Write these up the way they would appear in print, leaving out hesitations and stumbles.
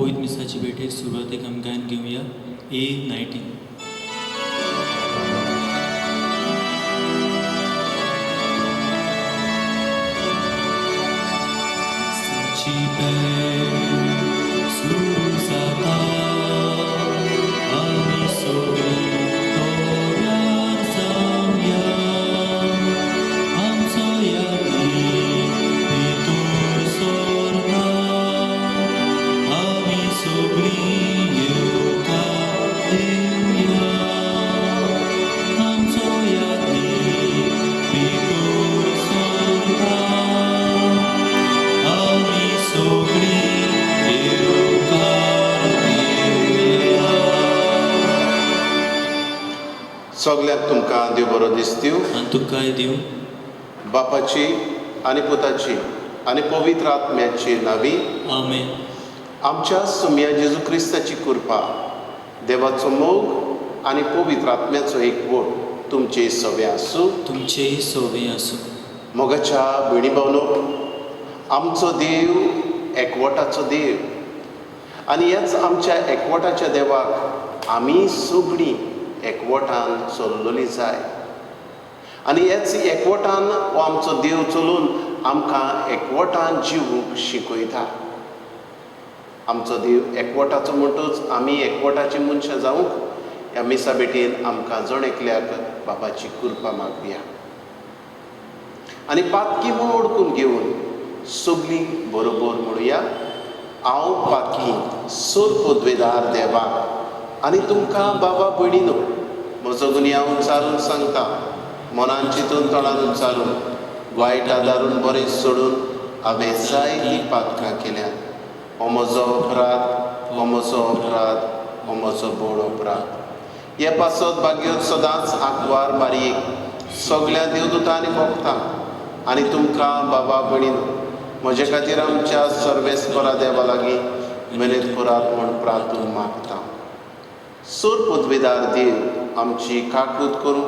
पवित्र मिसाची भेटेक सुरवातेक आमी गायन घेवया A19. सुरू जाता आमी सगळीं तोरार जावया आमचो यादी भितर सोरता आमी सगळीं येवकार दिवया आमचो यादी भितर सोरता आमी सगळीं सगळ्याक तुमकां देव बरो दीस दिवं आनी तुकाय दिवं. बापाची आनी पुताची आनी पवित्र आत्म्याची नावी. आमेन. आमच्या सुम्या जेजू क्रिस्ताची कृपा, देवाचो मोग आनी पवित्र आत्म्याचो एकवट तुमचे सवे आसूं. तुमचेय सवे आसूं. मोगाच्या भयणी भावनो, आमचो देव एकवटाचो देव आनी ह्याच आमच्या एकवटाच्या देवाक आमी सगळीं एकवटान चल्लोली जाय आनी हेच एकवटान हो आमचो देव चलोवन आमकां एकवटान जिवूंक शिकयता. आमचो देव एकवटाचो म्हणटूच आमी एकवटाची मनशां जावंक ह्या मिसा भेटेन आमकां जण एकल्याक बाबाची कृपा मागुया आनी पातकी मोडकून घेवन सगळीं बरोबर म्हणुया. हांव पातकी सोर पदवेदार देवा आनी तुमकां बाबा भयणीनो, म्हजो गुन्यांव उच्चारून सांगता, मनान चिंतून तोंडान उच्चारून वायट आदारून बरें सोडून हांवें जायतीं पातकां केल्यात. हो म्हजो अपराध, हो म्हजो अपराध, हो म्हजो बोड अपराध. हे पासत भाग्योत सदांच आंकवार मारयेक सगळ्या देवदूतांनी भोगता आनी तुमकां बाबा भयणीनो, म्हजे खातीर आमच्या सर्वेस्परा देवा लागीं मेनेत करात म्हूण प्रार्थून मागता. सोर पदवेदार देव आमची काकूत करूं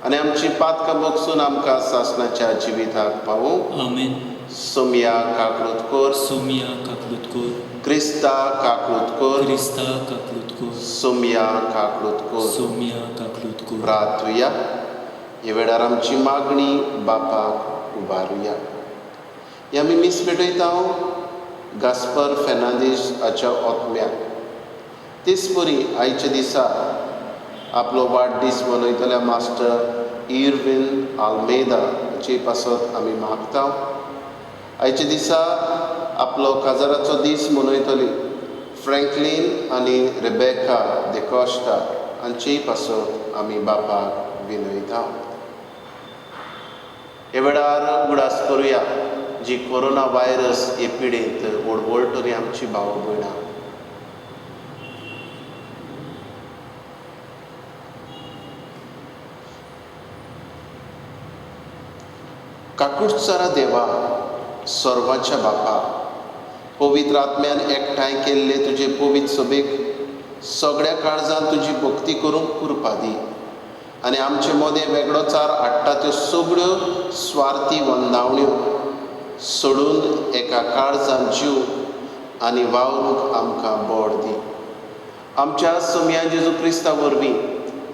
आनी आमची पातकां बगसून आमकां सासणाच्या जिविताक पावूं. आमेन. सोम्या काकूत कर. सोम्या काकूत कर. क्रिस्ता काकूत कर. क्रिस्ता काकूत कर. सोम्या काकूत कर. सोम्या काकूत कर. प्रार्थुया. हे वेळार आमची मागणी बापाक उबारुया. हे आमी मीस पेटयता गास्पर फेर्नांदीस हाच्या ओतम्याक. तेच परी आयच्या दिसा आपलो वाडदीस मनयतल्या मास्टर इरविन आल्मेदा हाचे पासत आमी मागता. आयच्या दिसा आपलो काजाराचो दीस मनयतली फ्रँकलीन आनी रेबेका दे कॉस्टा हांचेय पासत आमी बापाक विनयता. हे वेळार उडास करुया जी कोरोना व्हायरस हे पिडेंत वळवळटली आमची भाव भयणां. काकूटचारा देवा, सर्वाच्या बापा, पवित्र आत्म्यान एकठांय केल्ले तुजे पवित्र सभेक सगळ्या काळजान तुजी भक्ती करूंक कृपा दी आनी आमचे मदें वेगळोचार हाडटा त्यो सगळ्यो स्वार्थी वंदावण्यो सोडून एका काळजान जीव आनी वावरूंक आमकां बोड दी. आमच्या सोम्या जेजू क्रिस्ता वरवीं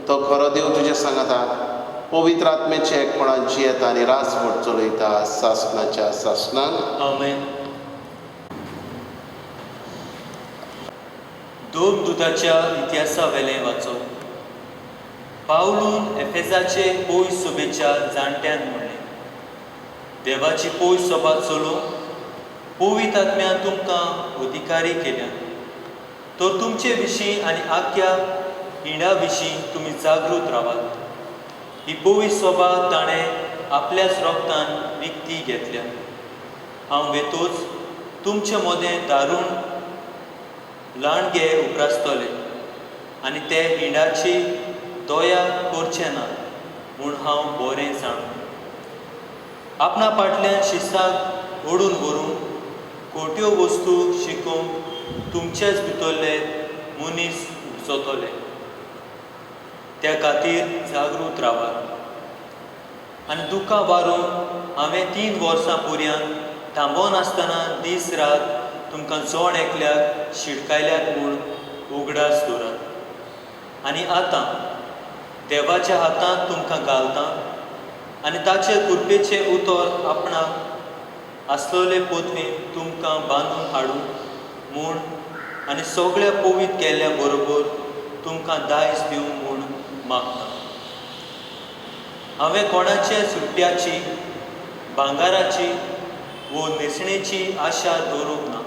तो खरो देव तुजे सांगाता पवित्र आत्म्याचे एकपणान जियेता आनी रासभर चलयता सासणाच्या सासणाक. आमेन. दोन दुताच्या इतिहासा वेलें वाचो. पावलून एफेसाचे पोय सभेच्या जाणट्यान म्हणलें, देवाची पोय सभा चलोवंक पवित्र आत्म्यान तुमकां अधिकारी केल्या, तर तुमचे विशीं आनी आख्या हिंडा विशीं तुमी जागृत रावात. ही पवित्र सभा ताणें आपल्याच रोगतान विकती घेतल्या. हांव वेतोच तुमचे मदें दारूण लांडगे उप्रासतले आनी ते हिंडाची दोया करचे ना म्हूण हांव बरें जाणा. आपणा फाटल्यान शिसाक ओडून व्हरून खोट्यो वस्तू शिकोवंक तुमचेच भितरले मनीस उजोतले. त्या खातीर जागृत रावात. आनी दुखां वारून हांवें 3 वर्सां पर्यंत थांबोवन आसतना दीस रात तुमकां जोड एकल्याक शिडकायल्यात म्हूण उगडास दवरात. आनी आतां देवाच्या हातांत तुमकां घालता आनी ताचे कृपेचे उतर आपणाक आसलोले पोतवेन तुमकां बांदून हाडूं म्हूण आनी सगळ्या पवित्र केल्ल्या बरोबर तुमकां दायज दिवं म्हूण मागता. हांवें कोणाचे सुट्ट्याची, भांगाराची वो न्हेसणेची आशा दवरूंक ना.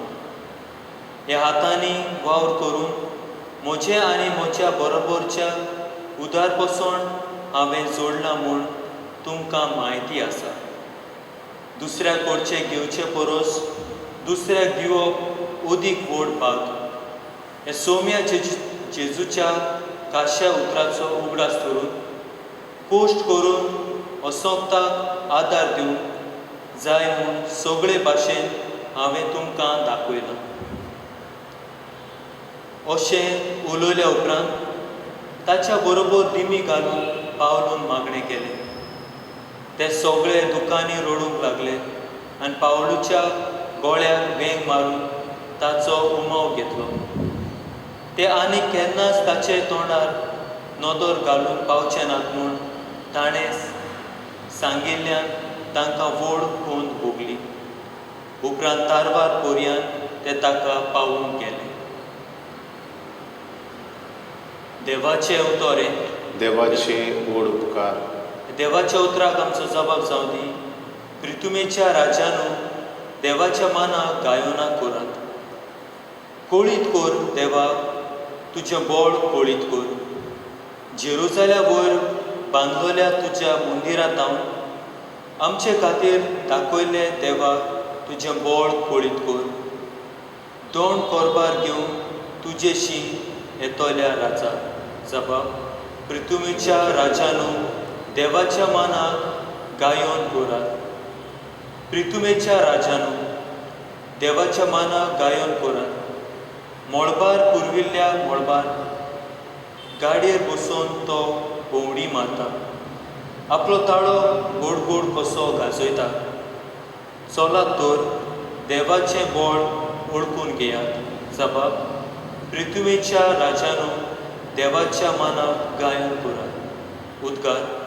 ह्या हातांनी वावर करून म्हजे आनी म्हज्या बरोबरच्या उदार पसून हांवें जोडलां म्हूण तुमकां म्हायती आसा. दुसऱ्या कडचें घेवचे परस दुसऱ्याक दिवप अदीक व्हड भाग. हे सौम्या जेजूच्या खाशा उतराचो उगडास धरून कोश्ट करून असोगताक आदार दिवंक जाय म्हूण सगळे भाशेन हांवें तुमकां दाखयलां. अशें उलयल्या उपरांत ताच्या बरोबर दिमी घालून पावलून मागणें केलें. ते सगळे दुकानी रडूंक लागले आनी पावलूच्या गोळ्याक वेंग मारून ताचो उमाव घेतलो. ते आनी केन्नाच ताचे तोंडार नदर घालून पावचे नात म्हूण ताणें सांगिल्ल्यान तांकां व्हड खोंत भोगली. उपरांत तारवार पर्यान ते ताका पावूंक गेले. देवाचे उतोरे. देवाचे व्हड उपकार. देवाच्या उतराक आमचो जबाब जावं दी. प्रितुमेच्या राजानू देवाच्या मानाक गायोना करात. कोळीत कोर देवा, तुजें बोळ कोळीत कोर. जेरुजाल्या वयर बांदलोल्या तुज्या मंदिरांत हांव आमचे खातीर दाखयले देवा तुजें बोळ कोळीत कोर. दोण कोरबार घेवन तुजे शीं येतोल्या राजा. जबाब. प्रितुमेच्या राजानू देवाच्या मानाक गायोन करात. प्रितुमेच्या राजानू देवाच्या मानाक गायोन करात. मळबार पुरविल्ल्या मळबार गाडयेर बसून तो भोंवडी मारता. आपलो ताळो गोड गोड कसो गाजयता. चलात तर देवाचें बोळ ओळखून घेयात. जबाब. प्रितुमेच्या राजानू देवाच्या मानाक गायन करात. उद्गार.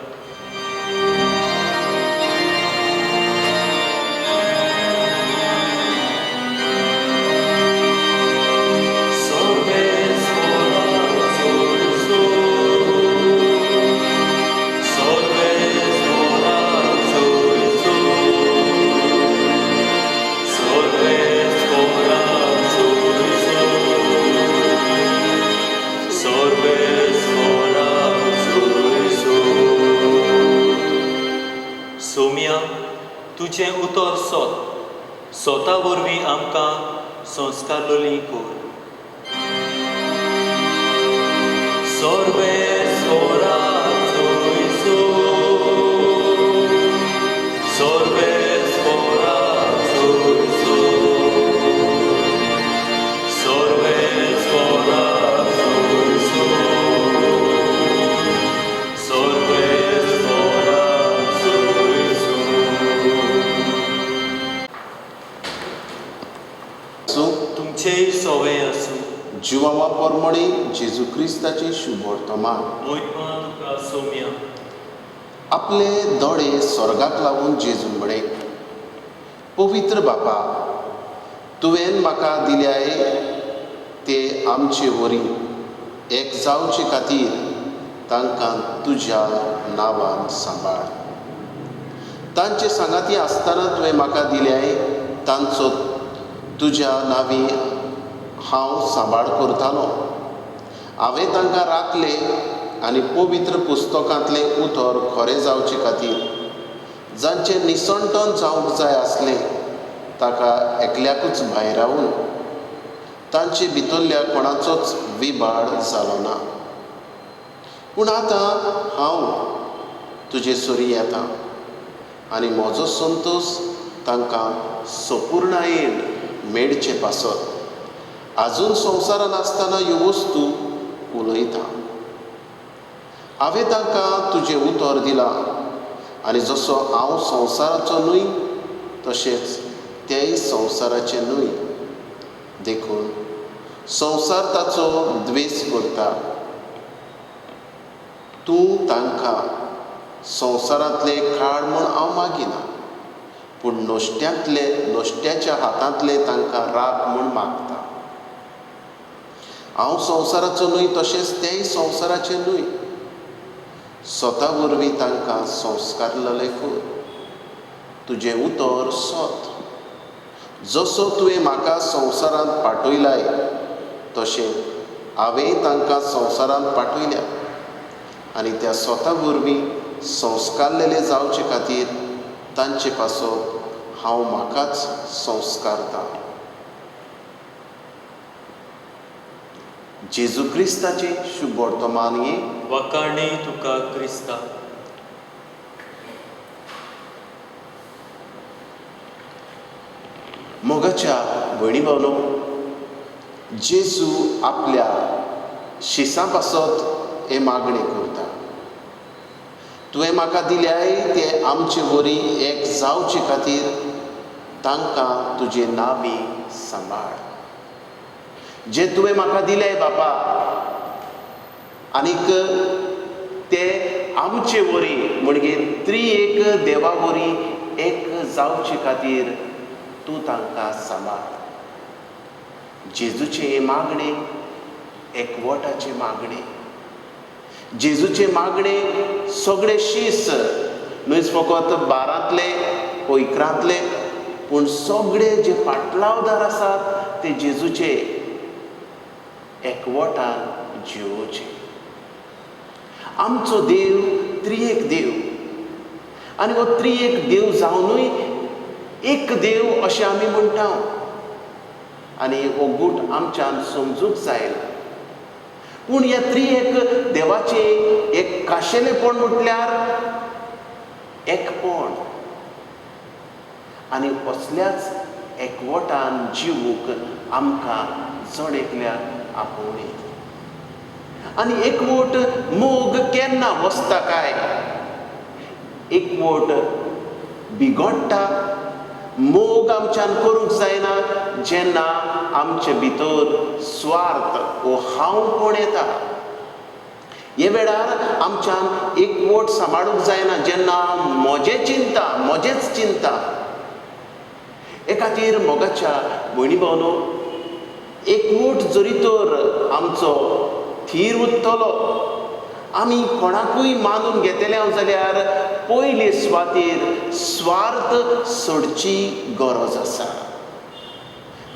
सौम्या, तुजें उतर स्वता वरवीं आमकां संस्कारलोलीं कोर. तुमचेय सवय आसूं. जिवावा परमणी जेजू क्रिस्ताचे शुभ वर्तमान. मोहिमा तुका सौम्या. आपले दोळे स्वर्गाक लावून जेजू म्हणे, पवित्र बापा, तुवें म्हाका दिल्याय ते आमचे वरी एक जावचे खातीर तांकां तुज्या नांवान सांबाळ. तांचे सांगाती आसतना तुवें म्हाका दिल्याय तांचो तुज्या नांवी हांव सांबाळ करतालो. हांवें तांकां राखले आनी पवित्र पुस्तकांतले उतर खरें जावचे खातीर जांचें निसंटन जावंक जाय आसलें ताका एकल्याकूच भायर रावून तांचे भितरल्या कोणाचोच विबाड जालो ना. पूण आतां हांव तुजे सोरी येता आनी म्हजो संतोश तांकां संपूर्णायेन मेळचे पासत आजून संवसारान आसतना ह्यो वस्तू उलयता. हांवें तांकां तुजें उतर दिलां आनी जसो हांव संवसाराचो न्हय तशेंच तेय संवसाराचे न्हय. देखून संवसार ताचो द्वेस करता. तूं तांकां संवसारांतले काड म्हूण हांव मागिना, पूण नोश्ट्याच्या हातांतले तांकां राख म्हूण मागता. हांव संवसाराचो न्हय तशेंच तेय संवसाराचे न्हय. स्वता वरवीं तांकां संस्कारलेले कर. तुजें उतर सोत. जसो तुवें म्हाका संवसारांत पाठयलाय तशें हांवें तांकां संवसारांत पाठयल्या, आनी त्या स्वता वरवीं संस्कारलेले जावचे खातीर तांचे पासत हांव म्हाकाच संस्कारता. जेजू क्रिस्ताचें शुभ वर्तमान हे वखाणी तुका क्रिस्ता. मोगाच्या भयणी भावनो, जेजू आपल्या शिसां पासत हे मागणें करता. तुवें म्हाका दिल्याय ते आमचे वरी एक जावचे खातीर तांकां तुजे नामी सांबाळ. जे तुवें म्हाका दिलें बापा, आनीक ते आमचे वरी म्हणजे त्रिएक देवा वरी एक जावचे खातीर तूं तांकां सांबाळ. जेजूचे मागणे एकवटाचे मागणे. जेजूचे मागणे सगळे शीस न्हय फकत बारांतले वो इकरांतले, पूण सगळे जे पाटलावदार आसात ते जेजूचे एकवटान जिवोवचे. आमचो देव त्रिएक देव, आनी हो त्रिएक देव जावनूय एक देव अशें आमी म्हणटा, आनी हो गूट आमच्यान समजूंक जाय. पूण ह्या त्रिएक देवाचे एक खाशेलेपण म्हटल्यार एकपण, आनी असल्याच एकवटान जिवूंक आमकां जण एकल्याक आपोवणी. आनी एकवट मोग केन्ना वसता काय, एकवट बिगडटा. मोग आमच्यान करूंक जायना जेन्ना आमचे भितर स्वार्थ वो हांवपण येता. हे वेळार आमच्यान एकवट सांबाळूंक जायना जेन्ना म्हजेच चिंता. हे खातीर मोगाच्या भयणी भावनो, एकवट जरी तर आमचो थीर उरतलो, आमी कोणाकूय मानून घेतले जाल्यार पयले सुवातेर स्वार्थ सोडची गरज आसा.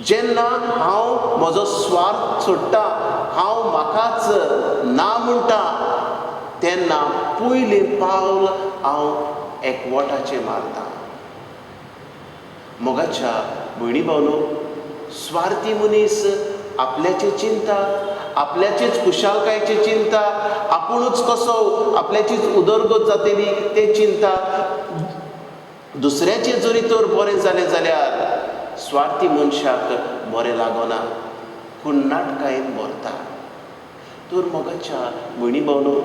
जेन्ना हांव म्हजो स्वार्थ सोडटा, हांव म्हाकाच ना म्हणटा, तेन्ना पयलें पावल हांव एकवटाचें मारतां. मोगाच्या भयणी भावनो, स्वार्थी मनीस आपल्याची चिंता, आपल्याचीच खुशालकायेची चिंता, आपुणूच कसो आपल्याचीच उदरगत जातली ते चिंता. दुसऱ्याचे जरी तर बरें जालें जाल्यार स्वार्थी मनशाक बरें लागना, पूण नाटकायेन भरता. तर मोगाच्या भयणी भावनो,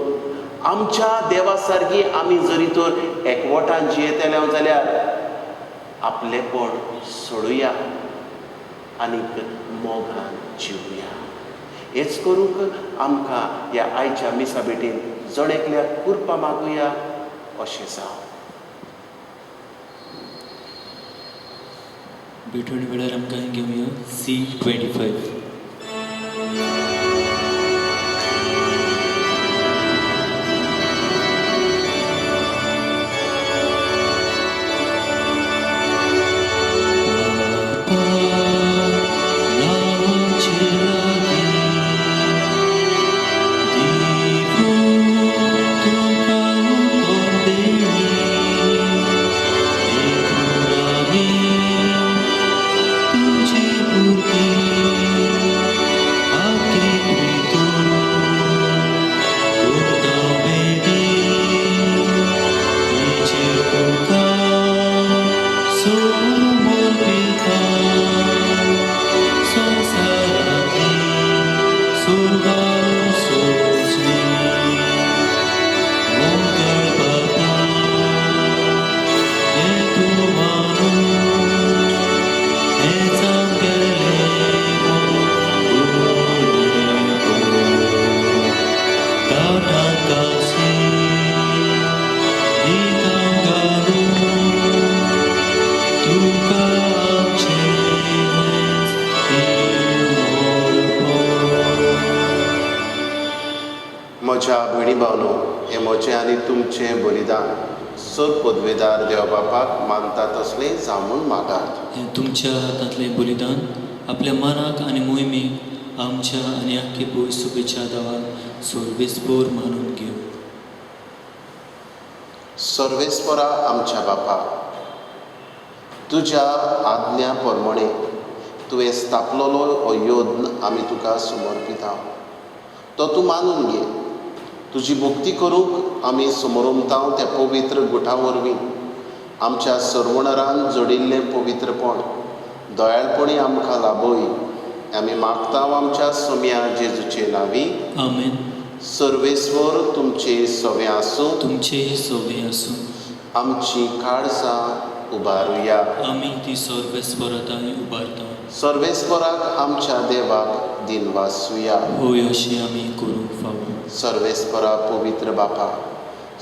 आमच्या देवा सारकी आमी जरी तर एकवटान जियेतले जाल्यार आपलेपण सोडुया आनीक मोगान जिवुया. हेच करूंक आमकां ह्या आयच्या मिसा भेटीन जण एकल्याक कुरपा मागुया अशें जावं. भेटवणी वेळार आमकां घेवया C25. तुझे म्हज्या भयणी भावनो, हें म्हजें आनी तुमचें बलिदान सर पदवेदार देवा बापाक मानता तसलें जावं म्हूण मागात. हें तुमच्या हातांतलें बलिदान आपल्या मनाक आनी मोहिमेक आमच्या आनी आख्खे पळय सभेच्या दावाक सोर्बेस्पोर मानून घेवं. सर्वेस्परा आमच्या बापा, तुज्या आज्ञा प्रमाणे तुवें स्थापलोलो हो योद्न आमी तुका समर्पिता. तो तूं मानून घे. तुजी भक्ती करूंक आमी समोरुमताव त्या पवित्र गुठा वरवीं आमच्या सर्वणरान जोडिल्लें पवित्रपण दयाळपणी आमकां लाबय. आमी मागतांव आमच्या सोम्या जेजूचे नांवी. आमेन. सर्वेस्वर तुमचे सवे आसूं. तुमचे सोबे आसूं. आमची काळजां उबारुया. आमी ती सर्वेस्परताय उबारता. सर्वेस्पराक आमच्या देवाक दिनवासुया. होय अशें आमी करूंक फावो. सर्वेस्परा पवित्र बापा,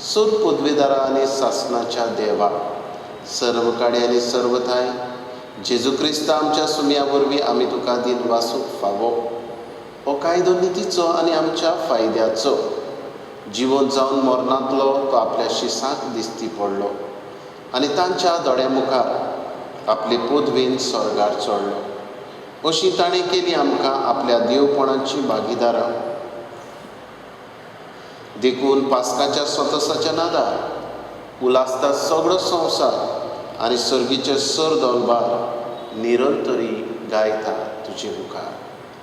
सुर पदवेदारा आनी सासणाच्या देवा, सर्वकाळी आनी सर्वथाय जेजू क्रिस्ता आमच्या सुम्या वरवीं आमी तुका दिनवासूंक फावो. हो कायदो नितीचो आनी आमच्या फायद्याचो. जिवंत जावन मरणांतलो तो आपल्या शिसांक दिसती पडलो आनी तांच्या दोळ्या मुखार आपले पदवेन स्वर्गार चडलो. अशी ताणें केली आमकां आपल्या देवपणाची भागीदारां. देखून पास्काच्या स्वतसाच्या नादार उलासता सगळो संवसार आनी सर्गीचे सर दोलबार निरंतरी गायता तुजे मुखार.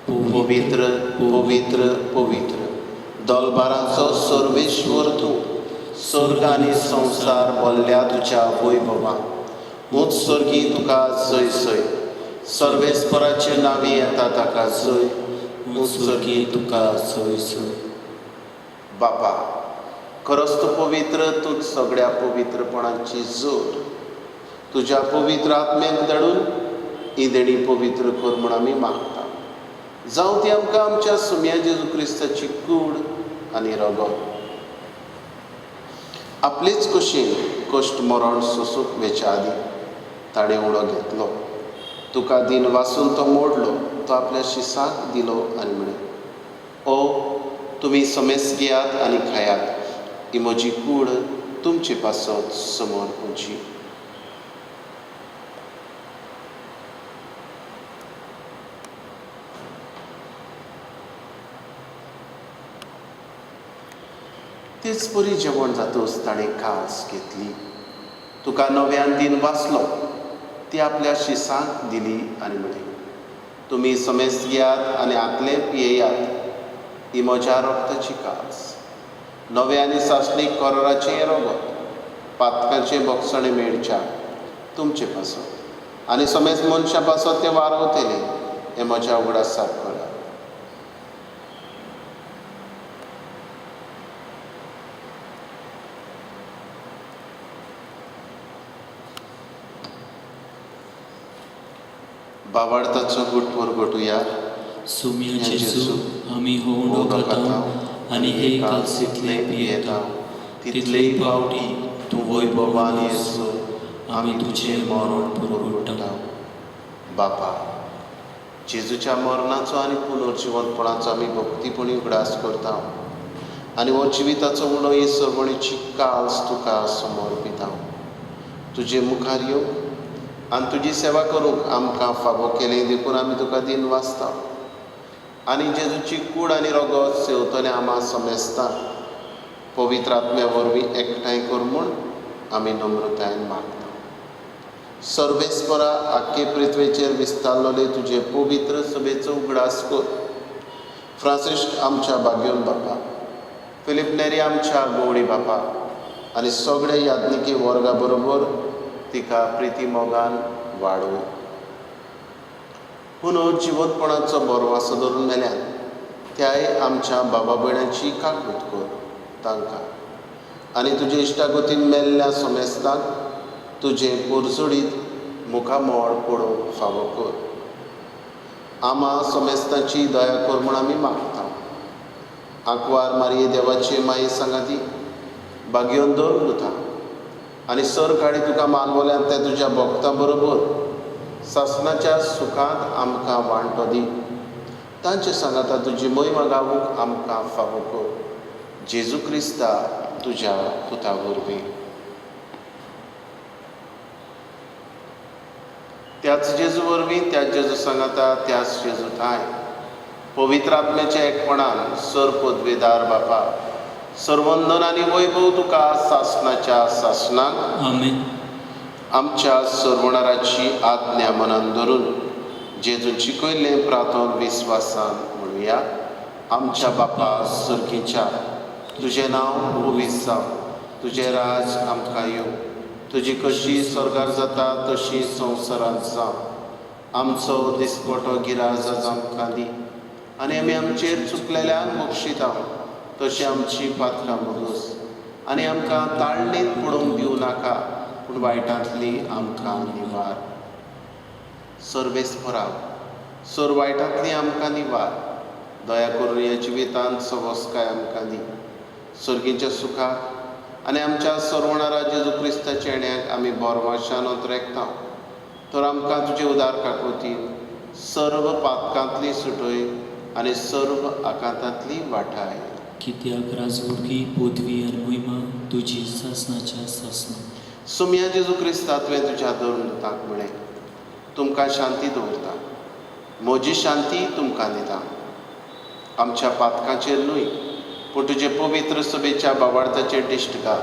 पवित्र पवित्र पवित्र दोलबारांचो सर्वेश्वर तूं. स्वर्ग आनी संवसार भरल्या तुज्या वैभवान. उत्सर्गी तुका जय जय. सर्वेस्पराचे नांवी येता ताका जय. उत्सर्गी तुका जय जय. बापा, खरोच तूं पवित्र. तूंच सगळ्या पवित्रपणाची जोड. तुज्या पवित्र आत्मेक धाडून ही देणी पवित्र कर म्हूण आमी मागता. जावं ती आमकां आमच्या सुम्या जेजू क्रिस्ताची कूड आनी रगत. आपलेच कुशीन कश्ट मरण सोसूंक वेच्या आदी ताणें उडो घेतलो. तुका दिन वासून तो मोडलो. तो आपल्या शिसाक दिलो आनी म्हणे, ओ तुमी समेस घेयात आनी खायात. ही म्हजी कूड तुमचे पासत समोर खंयची. तेच बरी जेवण जातूच ताणें कास घेतली. तुका नव्यान दिन वाचलो. ती आपल्या शिसांक दिली आनी म्हळें, तुमी समेस घेयात आनी आतले पियेयात. ही म्हज्या रक्ताची कास. नवे आनी सासणीक कोराचें रगत पातकाचें भक्षणे मेळच्या तुमचे पासत आनी समेज मनशा पासत ते वारवतले. हें म्हज्या उगडासाक करा. बावार्थाचो गुटवर घोटुया. सोम्या जेजू, आमी हो उंडो खाता आनी हे कालसीतले पियेता. तितलेय पावटी तूं वैभवान येसो आमी तुजें मरण पुरगोडटा. बापा, जेजूच्या मरणाचो आनी पुनर्जिवंतपणाचो आमी भक्तीपणी उगडास करता आनी हो जिविताचो उणो ही सर्वणीची कास तुका समर्पिता. तुजे मुखार यो आनी तुजी सेवा करूंक आमकां फावो केलें देखून आमी तुका दिन वाचता आनी जेजूची कूड आनी रगत सेवतले आमा समेस्ता पवित्र आत्म्या वरवीं एकठांय कर म्हूण आमी नम्रतायेन मागता. सर्वेस्परा आख्खे पृथ्वेचेर विस्तारलोले तुजे पवित्र सभेचो उगडास कर. फ्रांसिस्क आमच्या भाग्योन बापा, फिलिप नेरी आमच्या गवळी बापा आनी सगळे याज्ञिकी वर्गा बरोबर तिका प्रिती मोगान वाडोव. पुनः जिवंतपणाचो बरवासो धरून मेल्यान त्याय आमच्या बाबा भयणांची काकूट कर तांकां आनी तुजे इश्टागतीन मेल्ल्या समेस्तांक तुजे पोरसोडीत मुखामोळ पडोवंक फावो कर. आमा समेस्तांची दया कर म्हूण आमी मागता. आंकवार मारये देवाचे माये सांगाती भाग्योन दवरून उरता आनी सर काडी तुका मानवल्यान त्या तुज्या भक्तां बरोबर सासणाच्या सुखांत आमकां वांटो दी. तांचे सांगाता तुजी महिमा गावूंक आमकां फावो कर. जेजू क्रिस्ता तुझ्या पुता वरवीं त्याच जेजू वरवीं त्याच जेजू सांगाता त्याच जेजू थाय पवित्र आत्म्याच्या एकपणान सर पदवेदार बापा सर्वंदन आनी वैभव तुका सासणाच्या सासणाक आमेन. आमच्या सर्वणाराची आज्ञा मनान धरून जेजून शिकयल्लें प्रार्थन विस्वासान म्हणुया. आमच्या बापा सर्गीच्या तुजें नांव पवित्र जावं, तुजें राज आमकां येवं, तुजी कशी स्वर्गार जाता तशी संवसारांत जावं. आमचो दिसपटो गिराज आज आमकां दी आनी आमी आमचेर चुकलेल्यांक बक्षिता तशी आमची पातकां बगस आनी आमकां ताळणेंत पडोवंक दिवं नाका पूण वायटांतली आमकां निवार. सर्वेस्पराव सर वायटांतली आमकां निवार. दया करून ह्या जिवितांत सवस्काय आमकां दी. सर्गीच्या सुखाक आनी आमच्या सर्वणारा जेजू क्रिस्ताच्या येण्याक आमी बोरमाशान अंतरेकता तर आमकां तुजे उदार काकुतीन सर्व पातकांतली सुटय आनी सर्व आकांतांतली वाटाय. कित्याक राजवडगी पदवी आनी महिमा तुजी सासणाच्या सासना. सुमया जेजू क्रिस्ता तुवें तुज्या धर्मदूताक म्हळें तुमकां शांती दवरता, म्हजी शांती तुमकां दिता. आमच्या पातकांचेर न्हय पूण तुजे पवित्र सभेच्या बाबार्थाचेर दिश्ट घाल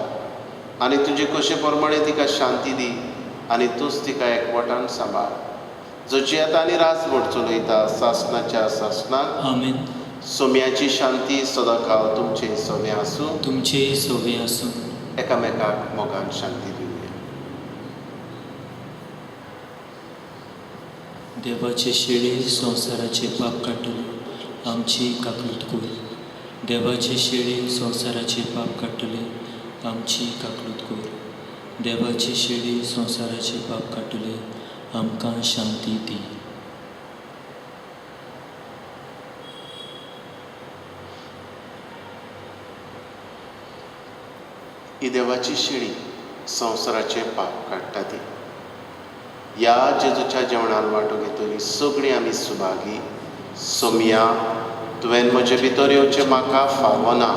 आनी तुजे कशे प्रमाणे तिका शांती दी आनी तूंच तिका एकवटान सांबाळ. जची आतां आनी रासभर चलयता सासणाच्या सासणाक आमेन. सोम्याची शांती सदांकाळ तुमचे सवे आसूं. तुमचे सवे आसूं. एकामेकाक मोगान शांती दिवया. देवाचे शेळे संवसाराचे पाप काडटले आमची काकलूत कर. देवाचे शेळे संवसाराचे पाप काडटले आमची काकलूत कर. देवाचे शेळे संवसाराचे पाप काडटले आमकां शांती दी. ही देवाची शिडी संवसाराचे पाप काडटा ती. ह्या जेजूच्या जेवणान वांटो घेतली सगळीं आमी सुभागी. सोमया तुवें म्हजे भितर येवचें म्हाका फावना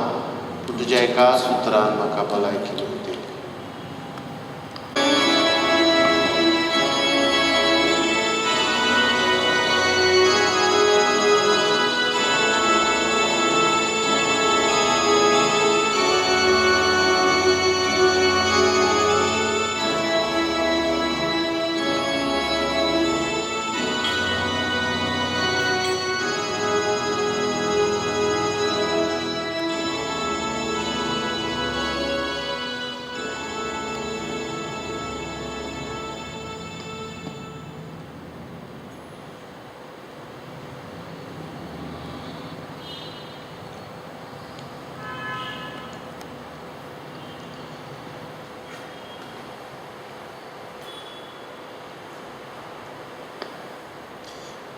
पूण तुज्या एका सुत्रान म्हाका भलायकी दिली.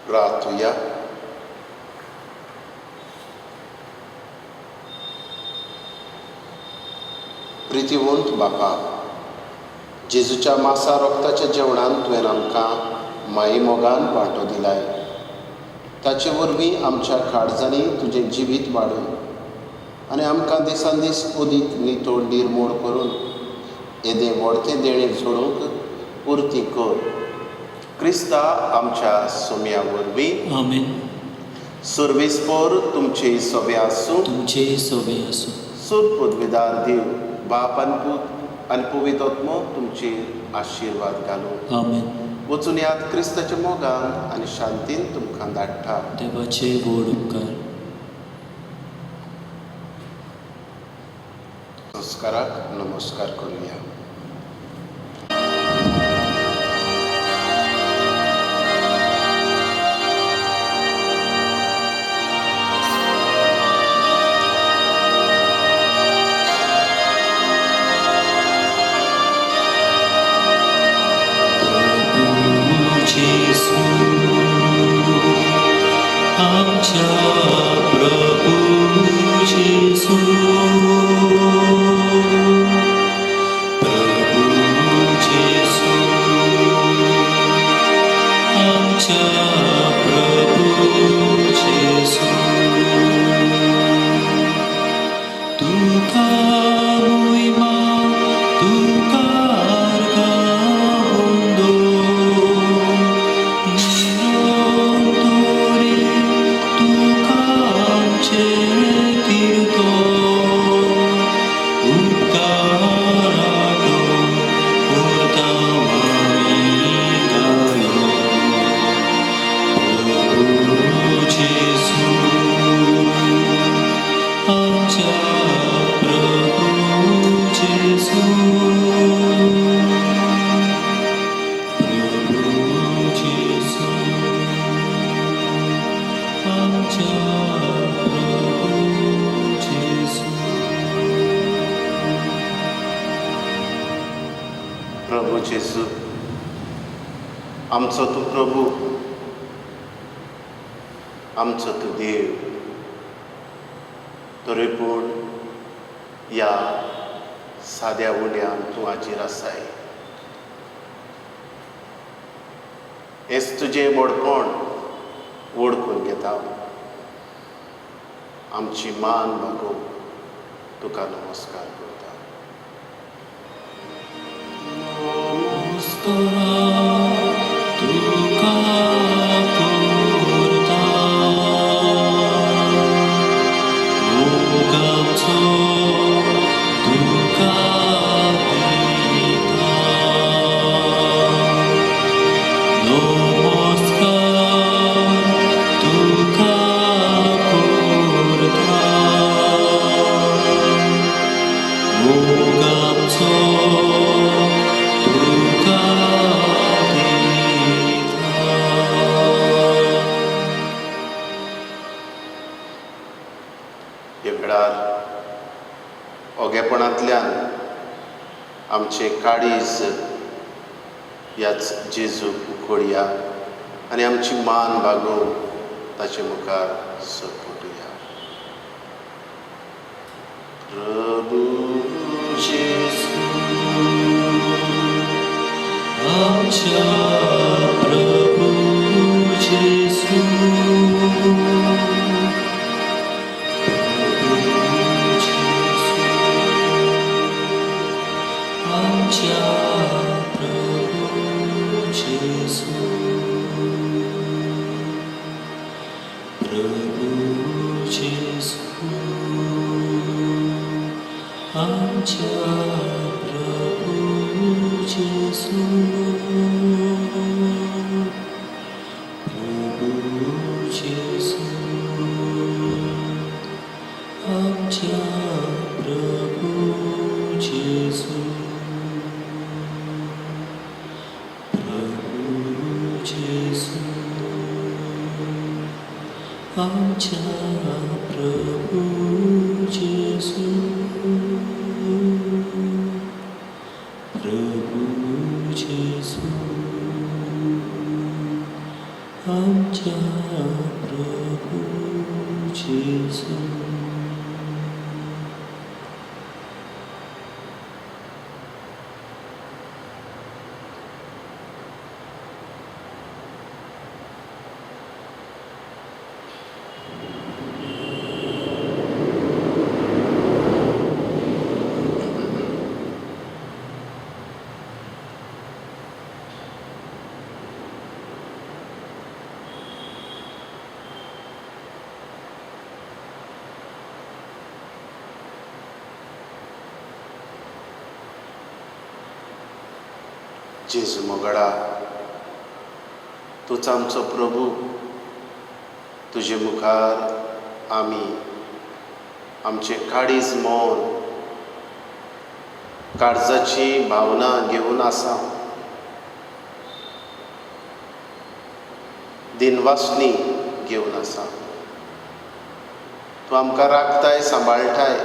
प्रार्थुया. प्रितीवंत बापा, जेजूच्या मासा रोगताच्या जेवणान तुवें आमकां माई मोगान वांटो दिलाय. ताचे वरवीं आमच्या काळजांनी तुजें जिवीत वाडून आनी आमकां दिसान दीस अदीक नितळ निर्मूळ करून येदें व्हडतें देणें जोडूंक पुर्ती कर. क्रिस्ता आमच्या सोम्या वरवीं आमेन. सर्वेस्पर तुमचे सवे आसूं. तुमचे सवे आसूं. सूर पदवेदार देव बाप आनी पूत आनी पवित्र आत्मो तुमचेर आशिर्वाद घालूं. आमेन. वचून याद क्रिस्ताच्या मोगान आनी शांतीन तुमकां धाडटा. देवाचे व्हड उपकार. संस्काराक नमस्कार करूया. तू प्रभू जेजू, आमचो तूं प्रभू, आमचो तूं देव, तरी पूण ह्या साद्या उड्यान तूं हाजीर आसाय. हेच तुजें व्हडपण वळखून घेता. आमची मान भागोवन तुका नमस्कार करता. ह्या वेळार ओगेपणांतल्यान आमचे काळीज ह्याच जेजूक उखोडया आनी आमची मान भागोवन ताचे मुखार सरपटुया. प्रभू जेजू, आमच्या प्रभू जेजू, आमच्या प्रभू जेजू, प्रभू जेजू, आमच्या प्रभू जेजू, प्रभू जेजू, आमच्या प्रभू जेजू, प्रभू जेजू, आमच्या प्रभू जेजू, प्रभू जेजू, आमच्या प्रभू जेजू. जेजू मोगडा, तूच आमचो प्रभू. तुजे मुखार आमी आमचे काळीज मौन काळजाची भावना घेवन आसा. दिनवासनी घेवन आसा. तूं आमकां राखताय, सांबाळटाय.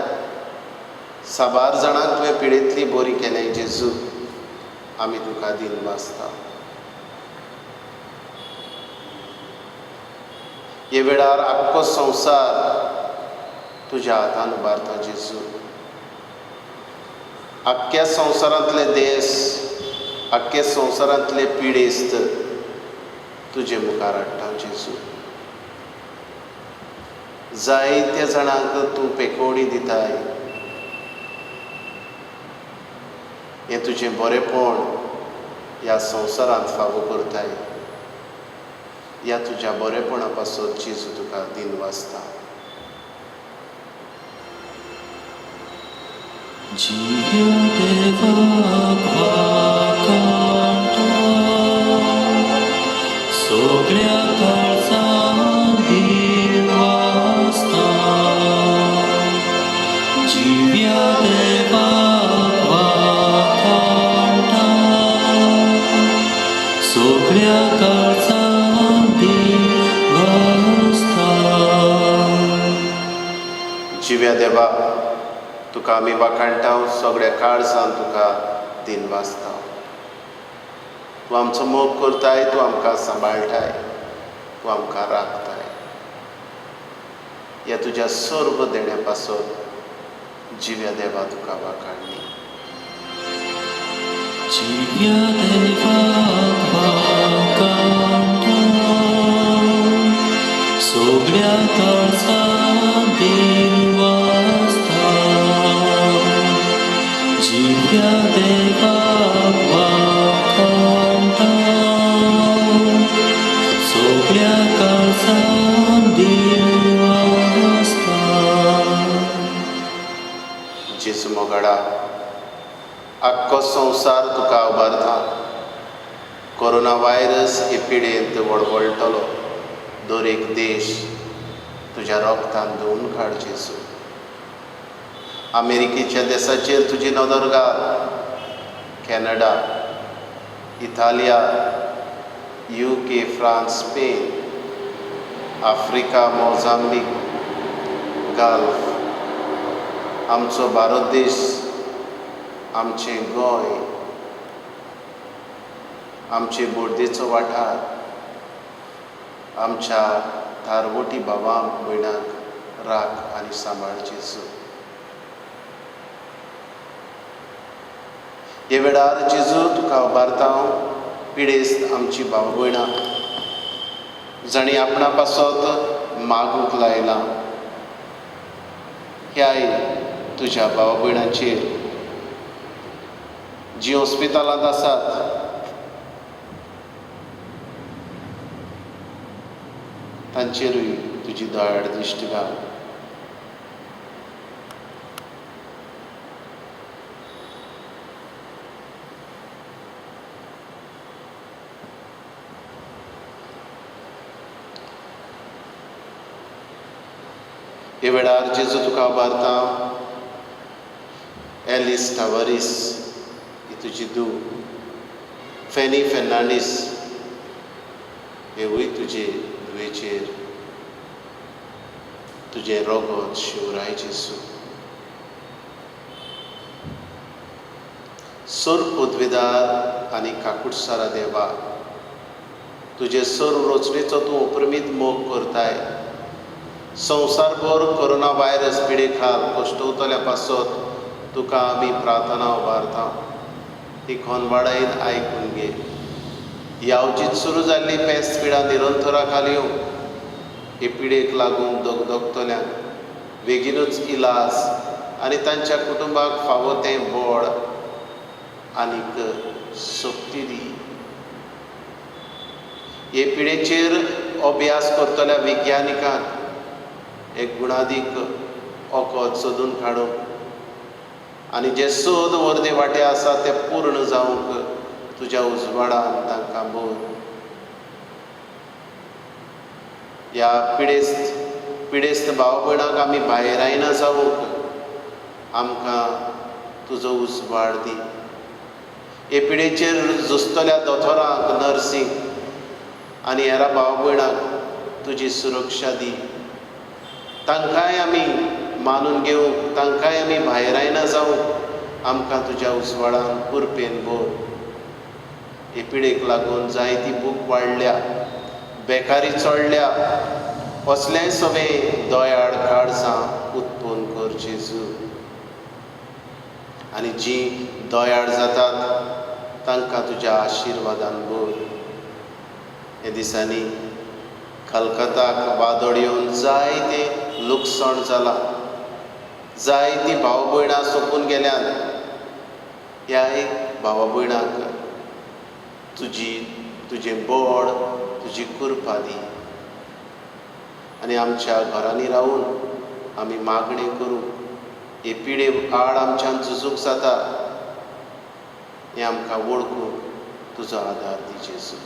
साबार जाणांक तुवें पिडेंतली बरी केल्याय जेजू. आमी तुका दिनवासता. हे वेळार आख्खो संवसार तुज्या हातान उबारता जेजू. आख्ख्या संवसारांतले देश, आख्ख्या संवसारांतले पिडेस्त तुजे मुखार हाडटा जेजू. जायत्या जाणांक तूं पेकोवणी दिताय. हें तुजें बरेंपण ह्या संवसारांत फावो करताय. ह्या तुज्या बरेपणा पासत जेजू तुका दिनवासता. सगळ्या काळजान दिनवासता. जिव्या देवाक वाखाणटा. सगळ्या काळजान दिनवासता. जिव्या देवा तुका आमी वाखाणटा, सगळ्या काळजान तुका दिन वाजता. तूं आमचो मोग करताय, तूं आमकां सांबाळटाय, तूं आमकां राखताय. ह्या तुज्या सर्व देण्या पासत जिव्या देवा तुका वाखाणणी. जिव्या देवाक वाखाणटा, सगळ्या काळजान दिन वाजता. जिव्या देवाक वाखाणटा, सगळ्या काळजान दिन वाजता. जेजू मोगाडा, आख्खो संवसार तुका उबारता. कोरोना वायरस हे पिडेंत वळवळटलो. दर एक देश तुज्या रोगतान धुवन काड जेजू. अमेरिकेच्या देशाचेर तुजी नदर घाल. Canada, Italia, UK, France, Spain, Africa, Mozambique, Gulf, आमचो भारत देश, आमचें गोंय, आमचे बोर्देचो वाठार, आमच्या धारवटी भावांक भयणांक राख आनी सांबाळ जेजू. हे वेळार जेजू तुका उबारता हांव पिडेस्त आमची भाव भयणां, जाणी आपणा पासत मागूंक लायलां. ह्याय तुज्या भाव भयणांचेर जीं हॉस्पिटलांत आसात, तांचेरूय तुजी दयाळ दिश्ट घाल. हे वेळार जेजू तुका उबारता एलिस टावरीस ही तुजी धूव, फेनी फेर्नांडीस हेवूय तुजे धुवेचेर तुजें रोगत शिवराय जेजू. सोर पदवेदार आनी काकूटसारा देवा, तुजे सर्व रचणेचो तूं अप्रमीत मोग करताय. संवसारभर कोरोना वायरस पिडे खाल कश्टवतल्या पासत तुका आमी प्रार्थना उबारता. ती खोनवाडायेन आयकून घे. यावजीत सुरू जाल्ली पेस्त पिडा निरंतरा खाली हे पिडेक लागून दोगतल्यांक बेगीनूच इलाज आनी तांच्या कुटुंबाक फावो तें बोड आनीक शक्ती दी. हे पिडेचेर अभ्यास करतल्या विज्ञानिकांक एक गुणादीक ओकोद सोदून काडूंक आनी जे सोद वर्दे वाटे आसा ते पूर्ण जावंक तुज्या उजवाडान तांकां बोर. ह्या पिडेस्त भाव भयणांक आमी भायर आयना जावंक आमकां तुजो उजवाड दी. हे पिडेचेर झुजतल्या दोतोरांक, नर्सींक आनी हेरा भाव भयणांक तुजी सुरक्षा दी. तांकांय आमी मानून घेवंक, तांकांय आमी भायर आयना जावंक आमकां तुज्या उजवाडान कुरपेन भर. हे पिडेक लागून जायती भूक वाडल्या, बेकारी चडल्या. असलें सगळें दयाळ काळजां उत्पन्न कर जेजू. आनी जीं दयाळ जातात तांकां तुज्या आशिर्वादान भर. हे दिसांनी कलकत्ताक वादळ येवन जायते लुकसाण जालां. जायतीं भाव भयणां सोंपून गेल्यात. ह्याय भावा भयणांक तुजें बोड, तुजी कृपा दी. आनी आमच्या घरांनी रावून आमी मागणें करूं. हे पिडे आड आमच्यान झुजूंक जाता हें आमकां वळखूंक तुजो आदार दी जेजू.